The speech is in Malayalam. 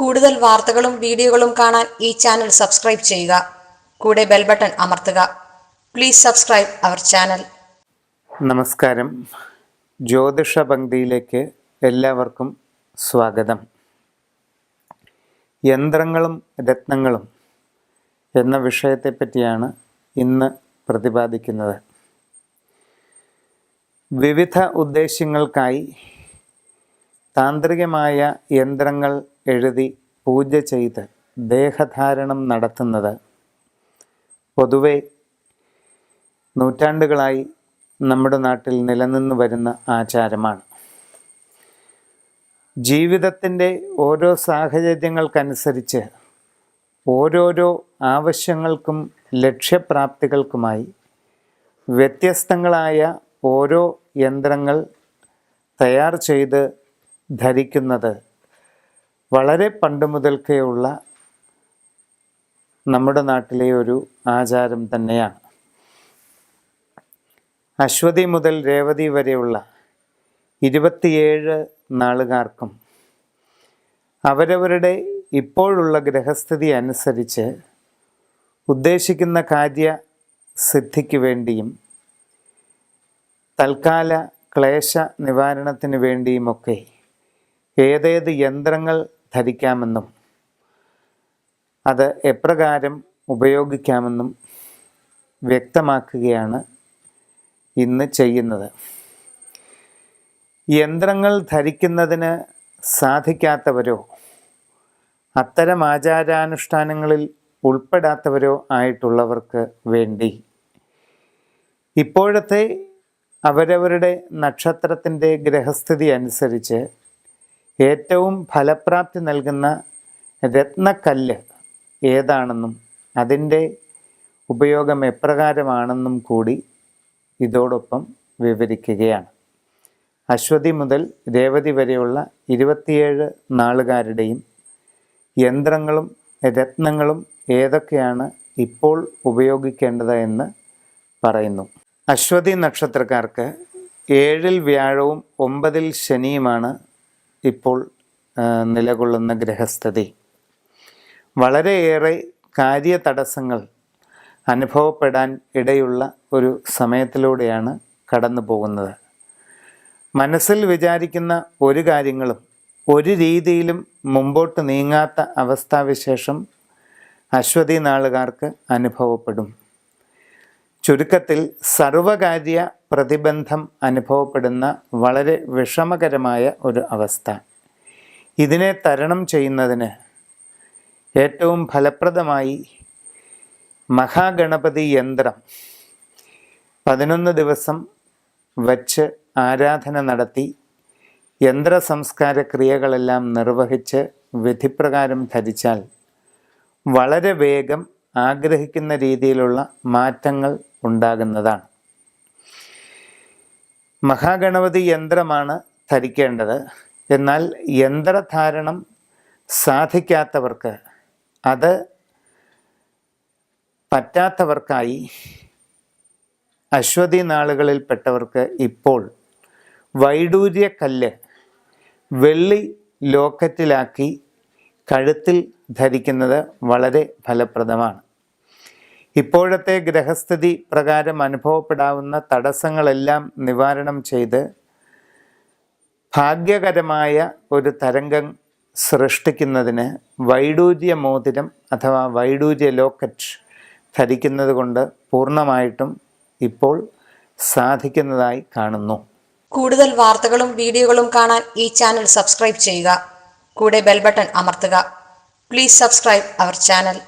കൂടുതൽ വാർത്തകളും വീഡിയോകളും കാണാൻ ഈ ചാനൽ സബ്സ്ക്രൈബ് ചെയ്യുക. കൂടെ ബെൽ ബട്ടൺ അമർത്തുക. Please subscribe our channel. നമസ്കാരം. ജ്യോതിഷ പങ്ക്തിയിലേക്ക് എല്ലാവർക്കും സ്വാഗതം. യന്ത്രങ്ങളും രത്നങ്ങളും എന്ന വിഷയത്തെപ്പറ്റിയാണ് ഇന്ന് പ്രതിപാദിക്കുന്നത്. വിവിധ ഉദ്ദേശ്യങ്ങൾക്കായി താന്ത്രികമായ യന്ത്രങ്ങൾ എഴുതി പൂജ ചെയ്ത് ദേഹധാരണം നടത്തുന്നത് പൊതുവെ നൂറ്റാണ്ടുകളായി നമ്മുടെ നാട്ടിൽ നിലനിന്നു വരുന്ന ആചാരമാണ്. ജീവിതത്തിൻ്റെ ഓരോ സാഹചര്യങ്ങൾക്കനുസരിച്ച് ഓരോരോ ആവശ്യങ്ങൾക്കും ലക്ഷ്യപ്രാപ്തികൾക്കുമായി വ്യത്യസ്തങ്ങളായ ഓരോ യന്ത്രങ്ങൾ തയ്യാർ ചെയ്ത് ധരിക്കുന്നത് വളരെ പണ്ട് മുതൽക്കേയുള്ള നമ്മുടെ നാട്ടിലെ ഒരു ആചാരം തന്നെയാണ്. അശ്വതി മുതൽ രേവതി വരെയുള്ള 27 നാളുകാർക്കും അവരവരുടെ ഇപ്പോഴുള്ള ഗ്രഹസ്ഥിതി അനുസരിച്ച് ഉദ്ദേശിക്കുന്ന കാര്യസിദ്ധിക്ക് വേണ്ടിയും തൽക്കാല ക്ലേശ നിവാരണത്തിന് വേണ്ടിയുമൊക്കെ ഏതേത് യന്ത്രങ്ങൾ ധരിക്കാമെന്നും അത് എപ്രകാരം ഉപയോഗിക്കാമെന്നും വ്യക്തമാക്കുകയാണ് ഇന്ന് ചെയ്യുന്നത്. യന്ത്രങ്ങൾ ധരിക്കുന്നതിന് സാധിക്കാത്തവരോ അത്തരം ആചാരാനുഷ്ഠാനങ്ങളിൽ ഉൾപ്പെടാത്തവരോ ആയിട്ടുള്ളവർക്ക് വേണ്ടി ഇപ്പോഴത്തെ അവരവരുടെ നക്ഷത്രത്തിൻ്റെ ഗ്രഹസ്ഥിതി അനുസരിച്ച് ഏറ്റവും ഫലപ്രാപ്തി നൽകുന്ന രത്നക്കല്ല് ഏതാണെന്നും അതിൻ്റെ ഉപയോഗം എപ്രകാരമാണെന്നും കൂടി ഇതോടൊപ്പം വിവരിക്കുകയാണ്. അശ്വതി മുതൽ രേവതി വരെയുള്ള 27 നാളുകാരുടെയും യന്ത്രങ്ങളും രത്നങ്ങളും ഏതൊക്കെയാണ് ഇപ്പോൾ ഉപയോഗിക്കേണ്ടത് എന്ന് പറയുന്നു. അശ്വതി നക്ഷത്രക്കാർക്ക് 7-ൽ വ്യാഴവും 9-ൽ ശനിയുമാണ് ഇപ്പോൾ നിലകൊള്ളുന്ന ഗ്രഹസ്ഥിതി. വളരെയേറെ കാര്യതടസ്സങ്ങൾ അനുഭവപ്പെടാൻ ഇടയുള്ള ഒരു സമയത്തിലൂടെയാണ് കടന്നു പോകുന്നത്. മനസ്സിൽ വിചാരിക്കുന്ന ഒരു കാര്യങ്ങളും ഒരു രീതിയിലും മുമ്പോട്ട് നീങ്ങാത്ത അവസ്ഥാവിശേഷം അശ്വതി നാളുകാർക്ക് അനുഭവപ്പെടും. ചുരുക്കത്തിൽ സർവകാര്യ പ്രതിബന്ധം അനുഭവപ്പെടുന്ന വളരെ വിഷമകരമായ ഒരു അവസ്ഥ. ഇതിനെ തരണം ചെയ്യുന്നതിന് ഏറ്റവും ഫലപ്രദമായി മഹാഗണപതി യന്ത്രം 11 ദിവസം വച്ച് ആരാധന നടത്തി യന്ത്ര സംസ്കാര ക്രിയകളെല്ലാം നിർവഹിച്ച് വിധിപ്രകാരം ധരിച്ചാൽ വളരെ വേഗം ആഗ്രഹിക്കുന്ന രീതിയിലുള്ള മാറ്റങ്ങൾ ഉണ്ടാകുന്നതാണ്. മഹാഗണപതി യന്ത്രമാണ് ധരിക്കേണ്ടത്. എന്നാൽ യന്ത്രധാരണം സാധിക്കാത്തവർക്ക്, അത് പറ്റാത്തവർക്കായി അശ്വതി നാളുകളിൽപ്പെട്ടവർക്ക് ഇപ്പോൾ വൈഡൂര്യക്കല്ല് വെള്ളി ലോക്കറ്റിലാക്കി കഴുത്തിൽ ധരിക്കുന്നത് വളരെ ഫലപ്രദമാണ്. ഇപ്പോഴത്തെ ഗ്രഹസ്ഥിതി പ്രകാരം അനുഭവപ്പെടാവുന്ന തടസ്സങ്ങളെല്ലാം നിവാരണം ചെയ്ത് ഭാഗ്യകരമായ ഒരു തരംഗം സൃഷ്ടിക്കുന്നതിന് വൈഡൂര്യ മോതിരം അഥവാ വൈഡൂര്യ ലോക്കറ്റ് ധരിക്കുന്നത് കൊണ്ട് പൂർണ്ണമായിട്ടും ഇപ്പോൾ സാധിക്കുന്നതായി കാണുന്നു. കൂടുതൽ വാർത്തകളും വീഡിയോകളും കാണാൻ ഈ ചാനൽ സബ്സ്ക്രൈബ് ചെയ്യുക. കൂടെ ബെൽ ബട്ടൺ അമർത്തുക. Please subscribe our channel.